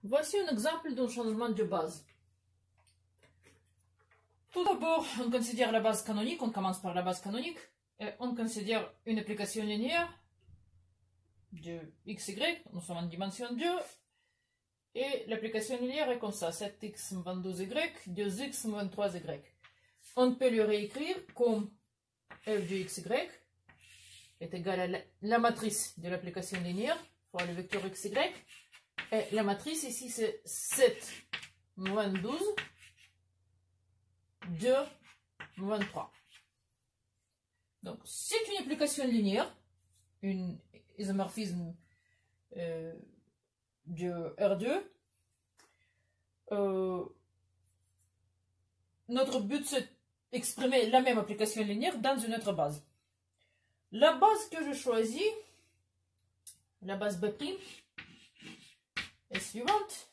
Voici un exemple d'un changement de base. Tout d'abord, on considère la base canonique, on commence par la base canonique, et on considère une application linéaire de xy, nous sommes en dimension 2, et l'application linéaire est comme ça, 7x moins 12y, 2x moins 3y. On peut le réécrire comme f de xy est égal à la matrice de l'application linéaire fois le vecteur xy, et la matrice ici c'est 7 moins 12, 2 moins 3. Donc c'est une application linéaire, un isomorphisme de R2. Notre but c'est d'exprimer la même application linéaire dans une autre base. La base que je choisis, la base B' est suivante.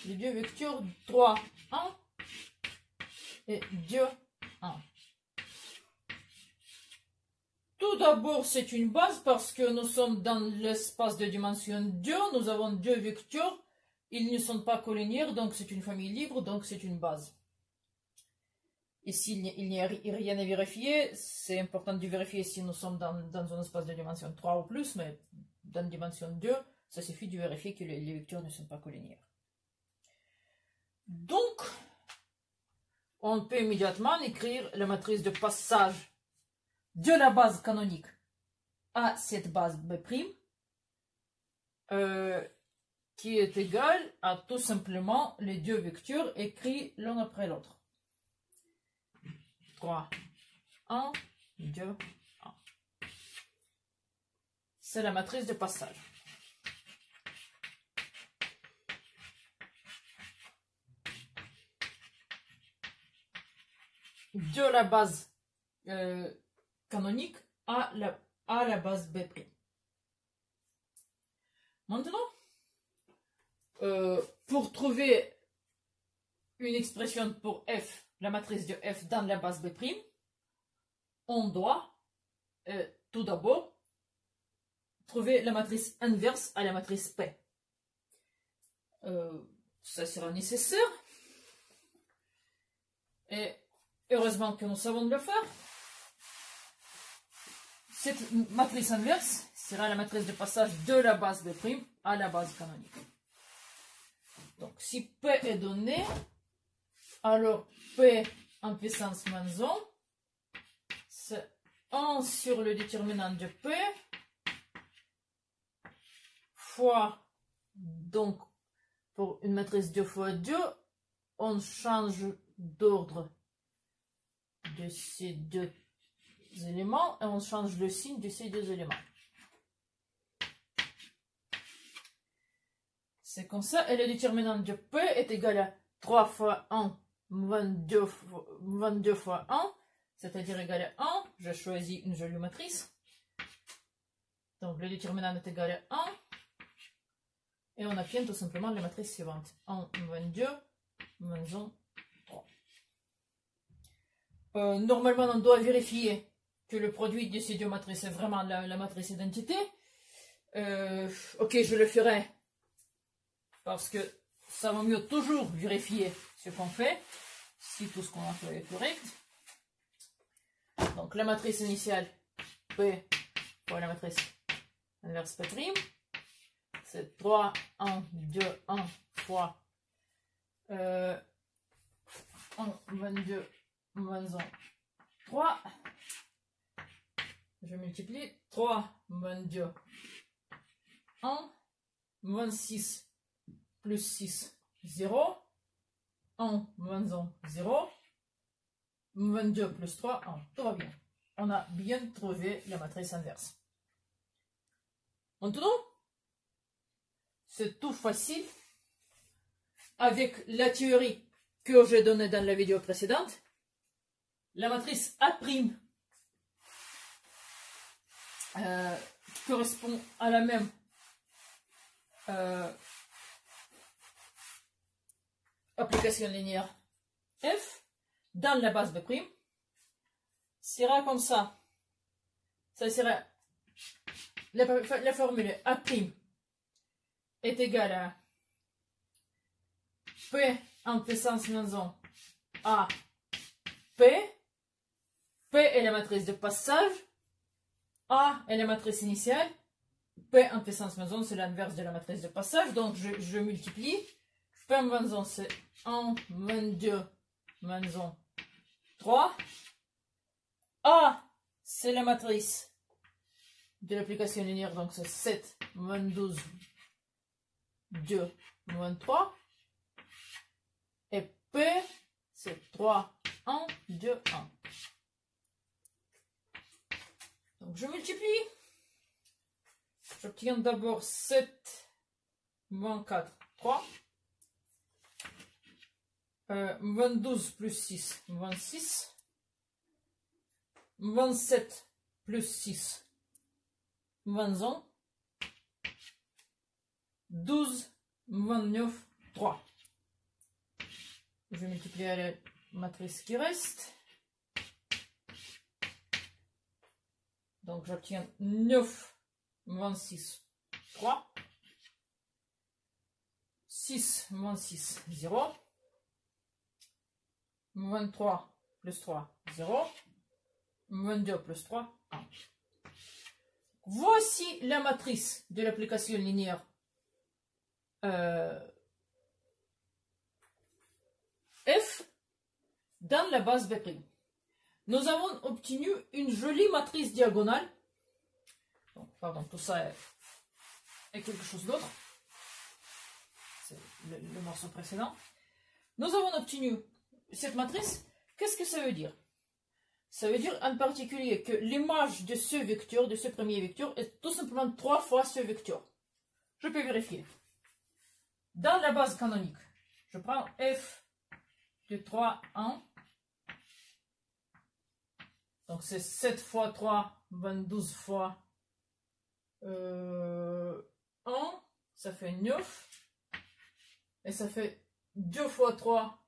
Les deux vecteurs 3, 1 et 2, 1. Tout d'abord, c'est une base parce que nous sommes dans l'espace de dimension 2. Nous avons deux vecteurs. Ils ne sont pas collinéaires, donc c'est une famille libre, donc c'est une base. Ici, il n'y a rien à vérifier. C'est important de vérifier si nous sommes dans un espace de dimension 3 ou plus, mais dans dimension 2, ça suffit de vérifier que les vecteurs ne sont pas collinéaires. Donc, on peut immédiatement écrire la matrice de passage de la base canonique à cette base B', qui est égale à tout simplement les deux vecteurs écrits l'un après l'autre. 3, 1, 2, 1. C'est la matrice de passage. De la base canonique à la base B'. Maintenant, pour trouver une expression pour f, la matrice de f dans la base B', on doit tout d'abord trouver la matrice inverse à la matrice P. Ça sera nécessaire. Et heureusement que nous savons le faire. Cette matrice inverse sera la matrice de passage de la base B' à la base canonique. Donc, si P est donné, alors P en puissance moins 1, c'est 1 sur le déterminant de P, fois, donc, pour une matrice 2 fois 2, on change d'ordre de ces deux éléments et on change le signe de ces deux éléments. C'est comme ça, et le déterminant de P est égal à 3 fois 1 moins 2 fois 1, c'est-à-dire égal à 1. Je choisis une jolie matrice. Donc le déterminant est égal à 1. Et on obtient tout simplement la matrice suivante. 1 moins 2 moins 1, 3. Normalement, on doit vérifier que le produit de ces deux matrices est vraiment la matrice identité. Ok, je le ferai parce que ça vaut mieux toujours vérifier ce qu'on fait, si tout ce qu'on a fait est correct. Donc la matrice initiale P pour la matrice inverse P', c'est 3, 1, 2, 1 fois 1, 22, moins 1, 3. Je multiplie 3 moins 2, 1, moins 6, plus 6, 0, 1 moins 1, 0, 22 plus 3, 1. Tout va bien. On a bien trouvé la matrice inverse. Maintenant, c'est tout facile. Avec la théorie que j'ai donnée dans la vidéo précédente, la matrice A' correspond à la même application linéaire f dans la base B'. Sera comme ça. Ça sera la formule A' est égale à P en puissance moins 1 à P. P est la matrice de passage. A est la matrice initiale. P en puissance moins 1, c'est l'inverse de la matrice de passage. Donc, je multiplie. P moins 1, c'est 1, moins 2, moins 1, 3. A, c'est la matrice de l'application linéaire. Donc, c'est 7, moins 12, 2, moins 3. Et P, c'est 3, 1, 2, 1. Donc, je multiplie. J'obtiens d'abord 7 moins 4, 3. 22 plus 6, 26. 27 plus 6, 21. 12, 29, 3. Je vais multiplier la matrice qui reste. Donc j'obtiens 9, 26, 3. 6, moins 6, 0. 23 plus 3, 0. 22 plus 3, 1. Voici la matrice de l'application linéaire F dans la base B'. Nous avons obtenu une jolie matrice diagonale. Donc, pardon, tout ça est quelque chose d'autre. C'est le morceau précédent. Nous avons obtenu cette matrice. Qu'est-ce que ça veut dire? Ça veut dire en particulier que l'image de ce vecteur, de ce premier vecteur, est tout simplement 3 fois ce vecteur. Je peux vérifier. Dans la base canonique, je prends f de 3, 1. Donc c'est 7 fois 3, 22 fois 1. Ça fait 9. Et ça fait 2 fois 3,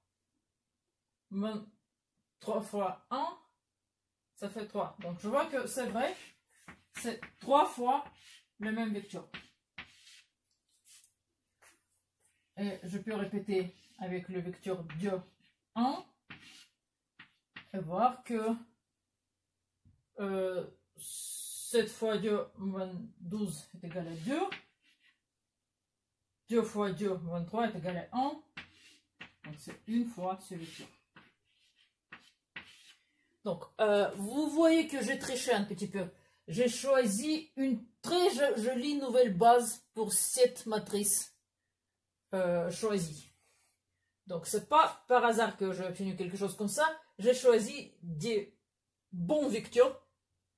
3 fois 1. Ça fait 3. Donc je vois que c'est vrai, c'est 3 fois le même vecteur. Et je peux répéter avec le vecteur 2, 1 et voir que 7 fois 2 moins 12 est égal à 2. 2 fois 2 moins 3 est égal à 1. Donc c'est une fois ce vecteur. Donc, vous voyez que j'ai triché un petit peu. J'ai choisi une très jolie nouvelle base pour cette matrice choisie. Donc, c'est pas par hasard que j'ai obtenu quelque chose comme ça. J'ai choisi des bons vecteurs.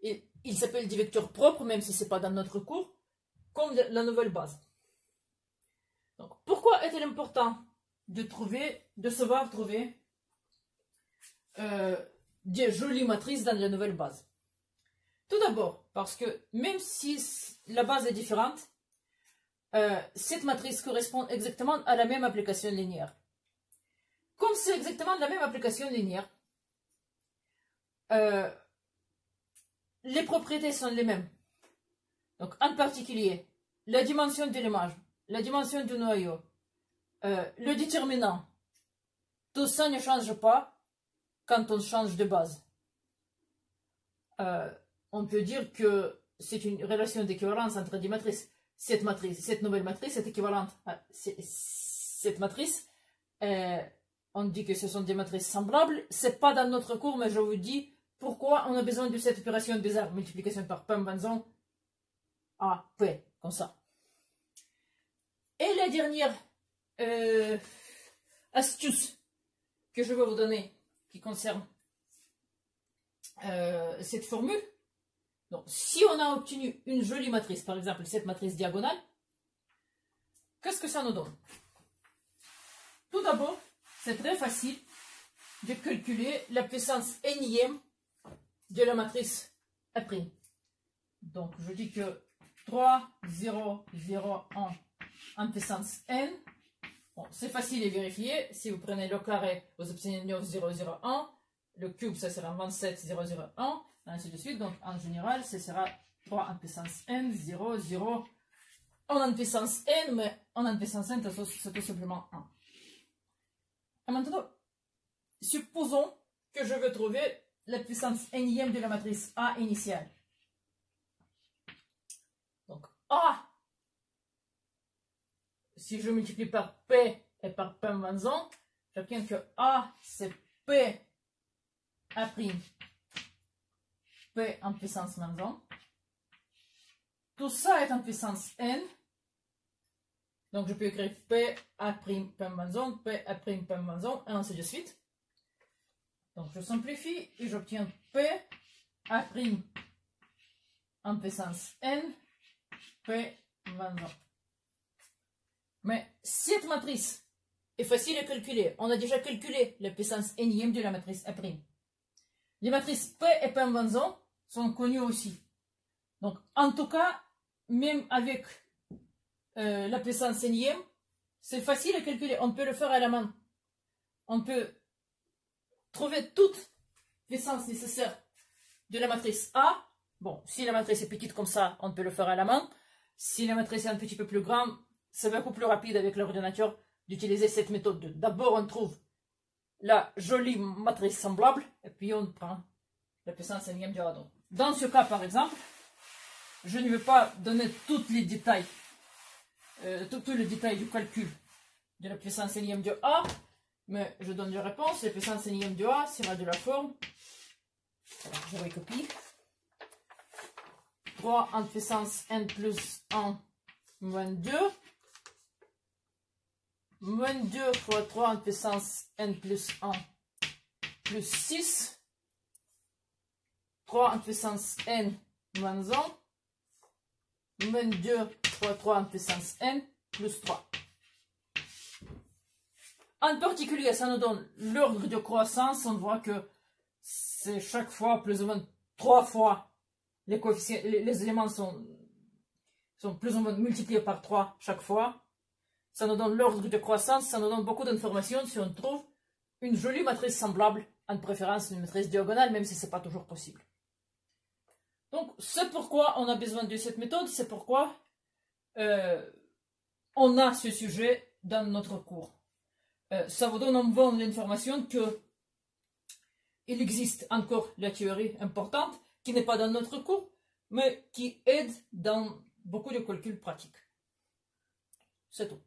Et ils s'appellent des vecteurs propres, même si ce n'est pas dans notre cours, comme la nouvelle base. Donc, pourquoi est-il important de savoir trouver des jolies matrices dans la nouvelle base? Tout d'abord, parce que même si la base est différente, cette matrice correspond exactement à la même application linéaire. Comme c'est exactement la même application linéaire, les propriétés sont les mêmes. Donc, en particulier, la dimension de l'image, la dimension du noyau, le déterminant, tout ça ne change pas quand on change de base. On peut dire que c'est une relation d'équivalence entre des matrices. Cette nouvelle matrice est équivalente à cette matrice. On dit que ce sont des matrices semblables. Ce n'est pas dans notre cours, mais je vous dis pourquoi on a besoin de cette opération bizarre, multiplication par P moins 1 à P, comme ça. Et la dernière astuce que je vais vous donner, qui concerne cette formule. Donc, si on a obtenu une jolie matrice, par exemple cette matrice diagonale, qu'est-ce que ça nous donne? Tout d'abord, c'est très facile de calculer la puissance énième de la matrice A'. Donc, je dis que 3, 0, 0, 1 en puissance n. Bon, c'est facile à vérifier. Si vous prenez le carré, vous obtenez 9, 0, 0, 1. Le cube, ça sera 27, 0, 0, 1. Ainsi de suite. Donc, en général, ce sera 3 en puissance n, 0, 0, 1 en puissance n, mais 1 en puissance n, c'est tout simplement 1. Et maintenant, supposons que je veux trouver la puissance énième de la matrice A initiale. Donc A, si je multiplie par P et par P moins 1, j'obtiens que A c'est P A', P en puissance moins 1. Tout ça est en puissance n. Donc je peux écrire P A', P moins 1, P A', P moins 1, et ainsi de suite. Donc je simplifie et j'obtiens P A' en puissance n, P moins 1. Mais cette matrice est facile à calculer. On a déjà calculé la puissance énième de la matrice A'. Les matrices P et P moins 1 sont connues aussi. Donc en tout cas, même avec la puissance énième, c'est facile à calculer. On peut le faire à la main. On peut trouver toute puissance nécessaire de la matrice A. Bon, si la matrice est petite comme ça, on peut le faire à la main. Si la matrice est un petit peu plus grande, c'est beaucoup plus rapide avec l'ordinateur d'utiliser cette méthode. D'abord, on trouve la jolie matrice semblable, et puis on prend la puissance énième du A. Donc, dans ce cas, par exemple, je ne vais pas donner tous les détails, tous les détails du calcul de la puissance énième de A, mais je donne des réponses. La puissance énième de A sera de la forme, alors je recopie, 3 en puissance n plus 1 moins 2, moins 2 fois 3 en puissance n plus 1 plus 6, 3 en puissance n moins 1, moins 2 fois 3 en puissance n plus 3. En particulier, ça nous donne l'ordre de croissance. On voit que c'est chaque fois plus ou moins 3 fois les coefficients, les éléments sont plus ou moins multipliés par 3 chaque fois. Ça nous donne l'ordre de croissance, ça nous donne beaucoup d'informations si on trouve une jolie matrice semblable, en préférence une matrice diagonale, même si ce n'est pas toujours possible. Donc, c'est pourquoi on a besoin de cette méthode, c'est pourquoi on a ce sujet dans notre cours. Ça vous donne en bon l'information que il existe encore la théorie importante qui n'est pas dans notre cours, mais qui aide dans beaucoup de calculs pratiques. C'est tout.